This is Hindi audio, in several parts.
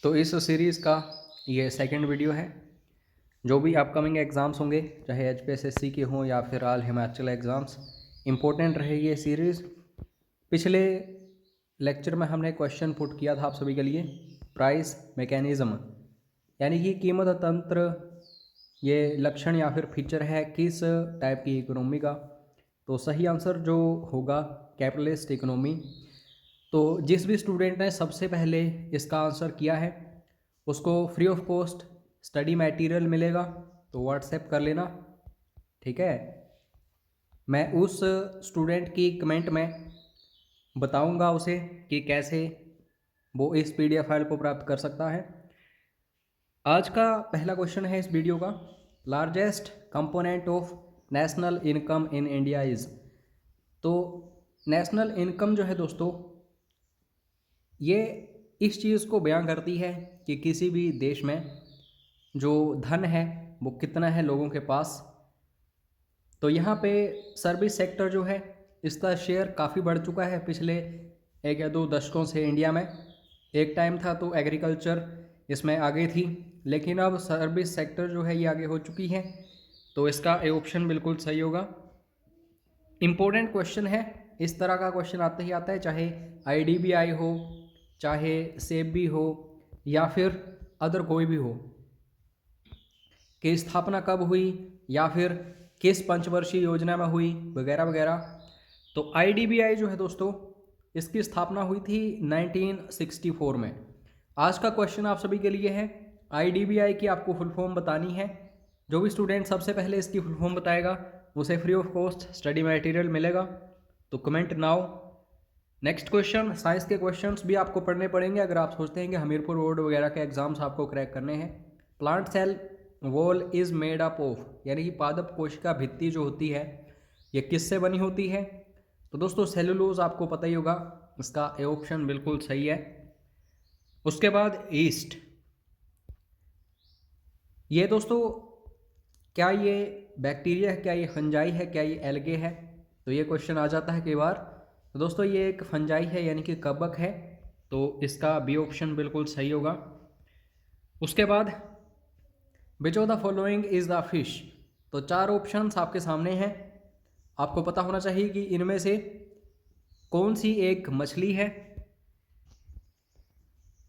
तो इस सीरीज़ का ये सेकंड वीडियो है। जो भी अपकमिंग एग्ज़ाम्स होंगे, चाहे एचपीएसएससी के हों या फिर ऑल हिमाचल एग्ज़ाम्स, इम्पोर्टेंट रहे ये सीरीज़। पिछले लेक्चर में हमने क्वेश्चन पुट किया था आप सभी के लिए, प्राइस मैकेनिज़्म यानी कि कीमत तंत्र, ये लक्षण या फिर फीचर है किस टाइप की इकोनॉमी का। तो सही आंसर जो होगा कैपिटलिस्ट इकोनॉमी। तो जिस भी स्टूडेंट ने सबसे पहले इसका आंसर किया है उसको free of cost study material मिलेगा, तो व्हाट्सएप कर लेना, ठीक है। मैं उस स्टूडेंट की कमेंट में बताऊंगा उसे कि कैसे वो इस पीडीएफ फाइल को प्राप्त कर सकता है। आज का पहला क्वेश्चन है इस वीडियो का, largest component of national income in India is. तो नेशनल इनकम जो है दोस्तों, ये इस चीज़ को बयां करती है कि किसी भी देश में जो धन है वो कितना है लोगों के पास। तो यहाँ पे सर्विस सेक्टर जो है इसका शेयर काफ़ी बढ़ चुका है पिछले 1 या 2 दशकों से इंडिया में। एक टाइम था तो एग्रीकल्चर इसमें आगे थी, लेकिन अब सर्विस सेक्टर जो है ये आगे हो चुकी है। तो इसका ए ऑप्शन बिल्कुल सही होगा। इम्पोर्टेंट क्वेश्चन है, इस तरह का क्वेश्चन आते ही आता है, चाहे आईडीबीआई हो, चाहे सेबी हो या फिर अदर कोई भी हो, कि स्थापना कब हुई या फिर किस पंचवर्षीय योजना में हुई वगैरह वगैरह। तो आईडीबीआई जो है दोस्तों, इसकी स्थापना हुई थी 1964 में। आज का क्वेश्चन आप सभी के लिए है, आईडीबीआई की आपको फुल फॉर्म बतानी है। जो भी स्टूडेंट सबसे पहले इसकी फुल फॉर्म बताएगा उसे free of cost study material मिलेगा, तो comment now. Next question, science के क्वेश्चंस भी आपको पढ़ने पड़ेंगे अगर आप सोचते हैं कि हमीरपुर बोर्ड वगैरह के एग्जाम्स आपको क्रैक करने हैं। Plant cell wall is made up of, यानी कि पादप कोशिका भित्ति जो होती है ये किससे बनी होती है। तो दोस्तों सेलुलोज आपको पता ही होगा, इसका ए ऑप्शन बिल्कुल सही है। उसके बाद ईस्ट, ये दोस्तों क्या ये बैक्टीरिया है, क्या ये फंजाई है, क्या ये एल्गे है, तो ये क्वेश्चन आ जाता है कई बार। तो दोस्तों ये एक फंजाई है यानी कि कवक है, तो इसका बी ऑप्शन बिल्कुल सही होगा। उसके बाद which of the following is the fish, तो 4 ऑप्शंस आपके सामने हैं। आपको पता होना चाहिए कि इनमें से कौन सी एक मछली है।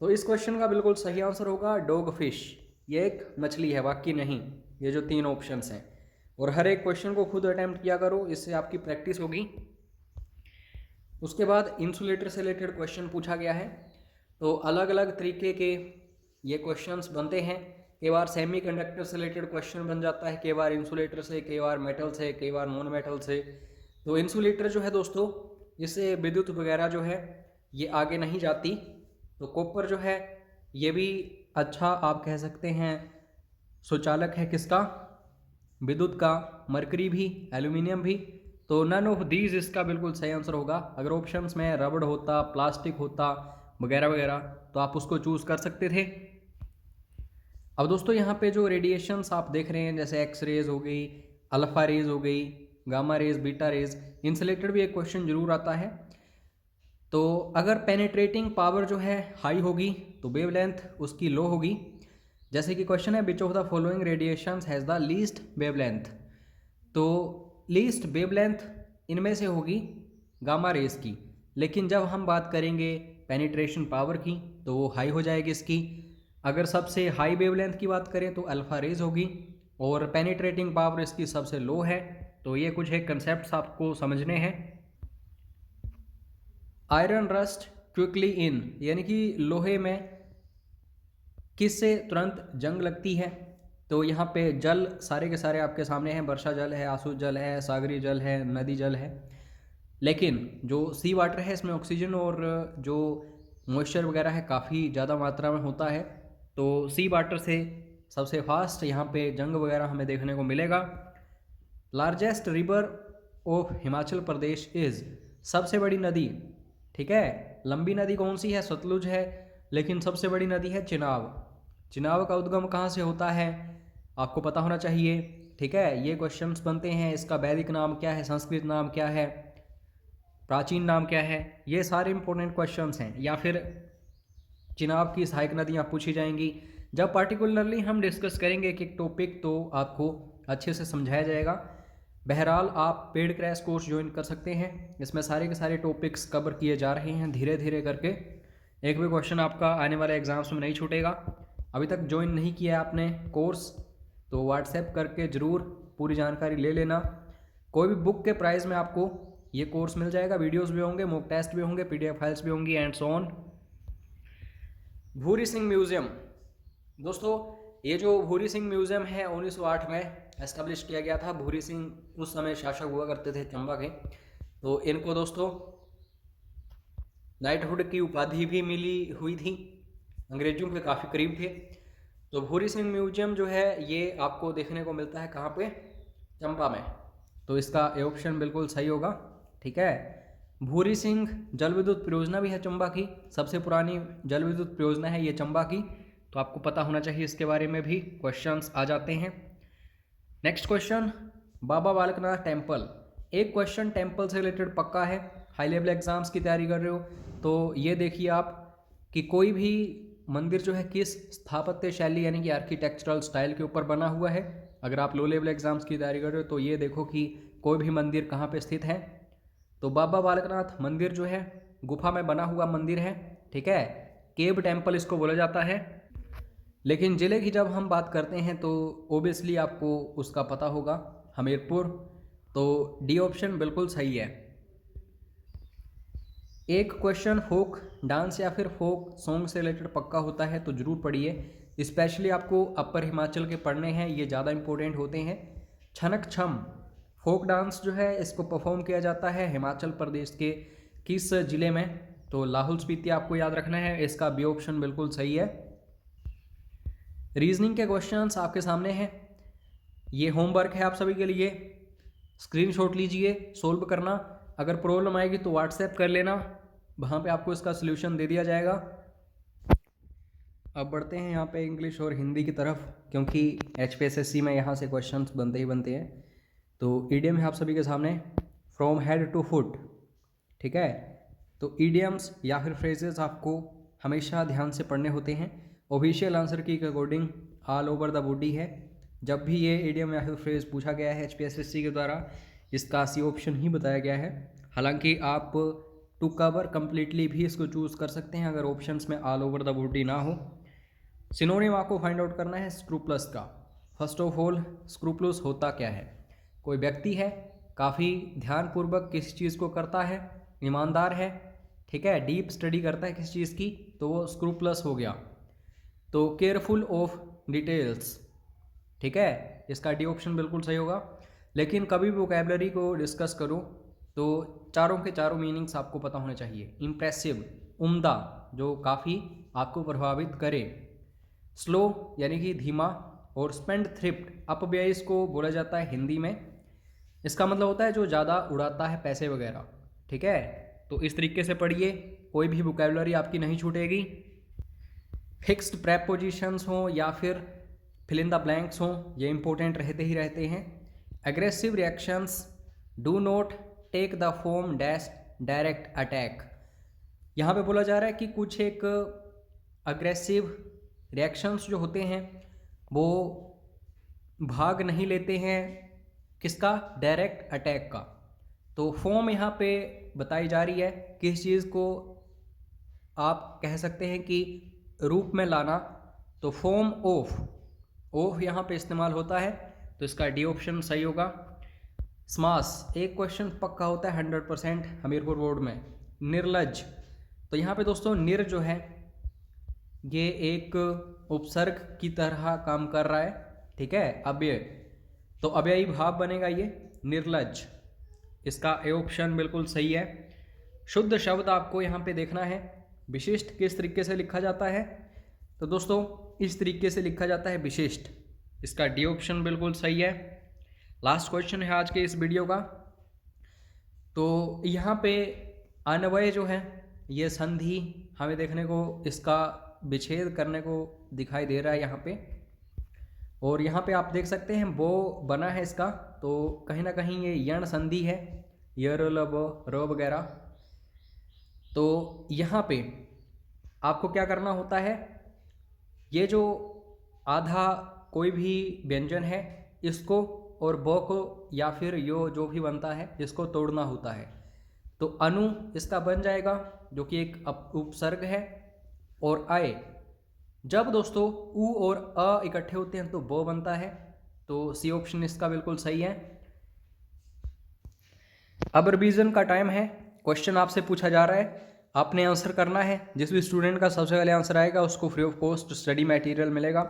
तो इस क्वेश्चन का बिल्कुल सही आंसर होगा डॉग फिश, ये एक मछली है, बाकी नहीं। ये जो 3 ऑप्शंस हैं, और हर एक क्वेश्चन को खुद अटेम्प्ट किया करो, इससे आपकी प्रैक्टिस होगी। उसके बाद इंसुलेटर से रिलेटेड क्वेश्चन पूछा गया है, तो अलग अलग तरीके के ये क्वेश्चंस बनते हैं। कई बार सेमी कंडक्टर से रिलेटेड क्वेश्चन बन जाता है, कई बार इंसुलेटर से, कई बार मेटल से, कई बार नॉन मेटल से। तो इंसुलेटर जो है दोस्तों, इससे विद्युत वगैरह जो है ये आगे नहीं जाती। तो कॉपर जो है ये भी अच्छा आप कह सकते हैं सुचालक है किसका, विद्युत का। मरकरी भी, एल्यूमिनियम भी। तो नन ऑफ दीज इसका बिल्कुल सही आंसर होगा। अगर ऑप्शंस में रबड़ होता, प्लास्टिक होता वगैरह वगैरह, तो आप उसको चूज कर सकते थे। अब दोस्तों यहाँ पे जो रेडिएशंस आप देख रहे हैं, जैसे एक्स रेज हो गई, अल्फा रेज हो गई, गामा रेज, बीटा रेज, इनसे रिलेटेड भी एक क्वेश्चन जरूर आता है। तो अगर पेनिट्रेटिंग पावर जो है हाई होगी तो वेवलेंथ उसकी लो होगी। जैसे कि क्वेश्चन है which of the following radiations has the least wavelength, तो लीस्ट वेवलेंथ इनमें से होगी गामा रेस की। लेकिन जब हम बात करेंगे पेनिट्रेशन पावर की तो वो हाई हो जाएगी इसकी। अगर सबसे हाई वेवलेंथ की बात करें तो अल्फा रेज होगी, और पेनिट्रेटिंग पावर इसकी सबसे लो है। तो ये कुछ एक कंसेप्ट आपको समझने हैं। आयरन रस्ट क्विकली इन, यानी कि लोहे में किससे तुरंत जंग लगती है। तो यहाँ पे जल सारे के सारे आपके सामने हैं, वर्षा जल है, आंसू जल है, सागरी जल है, नदी जल है। लेकिन जो सी वाटर है इसमें ऑक्सीजन और जो मॉइस्चर वगैरह है काफ़ी ज़्यादा मात्रा में होता है। तो सी वाटर से सबसे फास्ट यहाँ पे जंग वगैरह हमें देखने को मिलेगा। Largest river of Himachal Pradesh is, सबसे बड़ी नदी, ठीक है। लंबी नदी कौन सी है, सतलुज है, लेकिन सबसे बड़ी नदी है चिनाब। चिनाब का उद्गम कहाँ से होता है आपको पता होना चाहिए, ठीक है। ये क्वेश्चंस बनते हैं, इसका वैदिक नाम क्या है, संस्कृत नाम क्या है, प्राचीन नाम क्या है, ये सारे इंपॉर्टेंट क्वेश्चंस हैं। या फिर चिनाब की सहायक नदियाँ पूछी जाएंगी। जब पार्टिकुलरली हम डिस्कस करेंगे एक एक टॉपिक तो आपको अच्छे से समझाया जाएगा। बहरहाल आप पेड क्रैश कोर्स ज्वाइन कर सकते हैं, इसमें सारे के सारे टॉपिक्स कवर किए जा रहे हैं धीरे धीरे करके। एक भी क्वेश्चन आपका आने वाले एग्जाम्स में नहीं छूटेगा। अभी तक ज्वाइन नहीं किया है आपने कोर्स तो व्हाट्सएप करके ज़रूर पूरी जानकारी ले लेना। कोई भी बुक के प्राइस में आपको ये कोर्स मिल जाएगा, वीडियोस भी होंगे, मॉक टेस्ट भी होंगे, पीडीएफ फाइल्स भी होंगी and so on. Bhuri Singh museum दोस्तों, ये जो भूरी सिंह म्यूज़ियम है 1908 में एस्टेब्लिश किया गया था। भूरी सिंह उस समय शासक हुआ करते थे चंबा के। तो इनको दोस्तों नाइटहुड की उपाधि भी मिली हुई थी, अंग्रेजों के काफ़ी करीब थे। तो भूरी सिंह म्यूजियम जो है ये आपको देखने को मिलता है कहाँ पे, चंबा में। तो इसका ए ऑप्शन बिल्कुल सही होगा। ठीक है, भूरी सिंह जल विद्युत परियोजना भी है चंबा की, सबसे पुरानी जल विद्युत परियोजना है ये चंबा की। तो आपको पता होना चाहिए, इसके बारे में भी क्वेश्चंस आ जाते हैं। Next question, Baba Balaknath temple. एक क्वेश्चन टेम्पल से रिलेटेड पक्का है, हाई लेवल एग्जाम्स की तैयारी कर रहे हो तो ये देखिए आप कि कोई भी मंदिर जो है किस स्थापत्य शैली यानी कि आर्किटेक्चरल स्टाइल के ऊपर बना हुआ है। अगर आप लो लेवल एग्जाम्स की तैयारी कर रहे हो तो ये देखो कि कोई भी मंदिर कहाँ पे स्थित है। तो बाबा बालकनाथ मंदिर जो है गुफा में बना हुआ मंदिर है। ठीक है, केव टेम्पल इसको बोला जाता है। लेकिन ज़िले की जब हम बात करते हैं तो ओबियसली आपको उसका पता होगा, हमीरपुर। तो डी ऑप्शन बिल्कुल सही है। एक क्वेश्चन फोक डांस या फिर फोक सॉन्ग से रिलेटेड पक्का होता है तो ज़रूर पढ़िए, स्पेशली आपको अपर हिमाचल के पढ़ने हैं, ये ज़्यादा इंपॉर्टेंट होते हैं। छनक छम फोक डांस जो है इसको परफॉर्म किया जाता है हिमाचल प्रदेश के किस ज़िले में, तो लाहौल स्पीति आपको याद रखना है, इसका बी ऑप्शन बिल्कुल सही है। रीजनिंग के क्वेश्चंस आपके सामने हैं, ये होमवर्क है आप सभी के लिए, स्क्रीनशॉट लीजिए, सोल्व करना। अगर प्रॉब्लम आएगी तो व्हाट्सएप कर लेना, वहाँ पे आपको इसका सलूशन दे दिया जाएगा। अब बढ़ते हैं यहाँ पे इंग्लिश और हिंदी की तरफ, क्योंकि HPSSC में यहाँ से क्वेश्चंस बनते ही बनते हैं। तो ईडियम है आप सभी के सामने, फ्रॉम हेड टू फुट। ठीक है, तो ईडियम्स या फिर फ्रेजेस आपको हमेशा ध्यान से पढ़ने होते हैं। ऑफिशियल आंसर की according all over the body है। जब भी ये ईडियम या फिर फ्रेज पूछा गया है HPSSC के द्वारा, इसका सी ऑप्शन ही बताया गया है। हालांकि आप टू कवर कम्प्लीटली भी इसको चूज़ कर सकते हैं अगर ऑप्शंस में ऑल ओवर द बॉडी ना हो। सिनोनिम आपको फाइंड आउट करना है स्क्रूपलस का। फर्स्ट ऑफ ऑल स्क्रूपलस होता क्या है, कोई व्यक्ति है काफ़ी ध्यानपूर्वक किसी चीज़ को करता है, ईमानदार है, ठीक है, डीप स्टडी करता है किसी चीज़ की, तो वो स्क्रूपलस हो गया। तो केयरफुल ऑफ डिटेल्स, ठीक है, इसका डी ऑप्शन बिल्कुल सही होगा। लेकिन कभी भी वोकैबलरी को डिस्कस करो तो चारों के चारों मीनिंग्स आपको पता होने चाहिए। इम्प्रेसिव, उम्दा, जो काफ़ी आपको प्रभावित करे। स्लो यानी कि धीमा, और स्पेंड थ्रिफ्ट अपव्यय इसको बोला जाता है हिंदी में। इसका मतलब होता है जो ज़्यादा उड़ाता है पैसे वगैरह। ठीक है, तो इस तरीके से पढ़िए, कोई भी वोकैबलरी आपकी नहीं छूटेगी। फिक्स्ड प्रेपोजिशंस हों या फिर फिल इन द ब्लैंक्स हों, ये इंपॉर्टेंट रहते ही रहते हैं। Aggressive reactions do not take the form dash direct attack. यहाँ पे बोला जा रहा है कि कुछ एक अग्रेसिव रिएक्शंस जो होते हैं वो भाग नहीं लेते हैं किसका, डायरेक्ट अटैक का। तो फॉर्म यहाँ पे बताई जा रही है, किस चीज़ को आप कह सकते हैं कि रूप में लाना, तो फॉर्म ऑफ यहाँ पे इस्तेमाल होता है, तो इसका डी ऑप्शन सही होगा। स्मास, एक क्वेश्चन पक्का होता है 100% हमीरपुर बोर्ड में, निर्लज। तो यहाँ पे दोस्तों निर जो है ये एक उपसर्ग की तरह काम कर रहा है। ठीक है, अव्यय, तो अव्ययी भाव बनेगा ये निर्लज, इसका ए ऑप्शन बिल्कुल सही है। शुद्ध शब्द आपको यहाँ पे देखना है। विशिष्ट किस तरीके से लिखा जाता है, तो दोस्तों इस तरीके से लिखा जाता है विशिष्ट, इसका डी ऑप्शन बिल्कुल सही है। लास्ट क्वेश्चन है आज के इस वीडियो का। तो यहाँ पे अन्वय जो है ये संधि हमें देखने को, इसका विच्छेद करने को दिखाई दे रहा है यहाँ पे, और यहाँ पे आप देख सकते हैं वो बना है इसका, तो कहीं ना कहीं ये यण संधि है, यर लब र वगैरह। तो यहाँ पे आपको क्या करना होता है, ये जो आधा कोई भी व्यंजन है इसको और ब को या फिर यो जो भी बनता है इसको तोड़ना होता है। तो अनु इसका बन जाएगा जो कि एक उपसर्ग है। और आए, जब दोस्तों उ और अ इकट्ठे होते हैं तो ब बनता है। तो सी ऑप्शन इसका बिल्कुल सही है। अब रिवीजन का टाइम है। क्वेश्चन आपसे पूछा जा रहा है, आपने आंसर करना है। जिस भी स्टूडेंट का सबसे पहले आंसर आएगा उसको free of cost study material मिलेगा।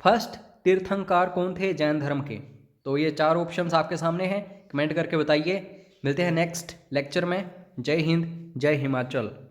फर्स्ट तीर्थंकर कौन थे जैन धर्म के? तो ये 4 ऑप्शंस आपके सामने हैं, कमेंट करके बताइए। मिलते हैं नेक्स्ट लेक्चर में। जय हिंद, जय हिमाचल।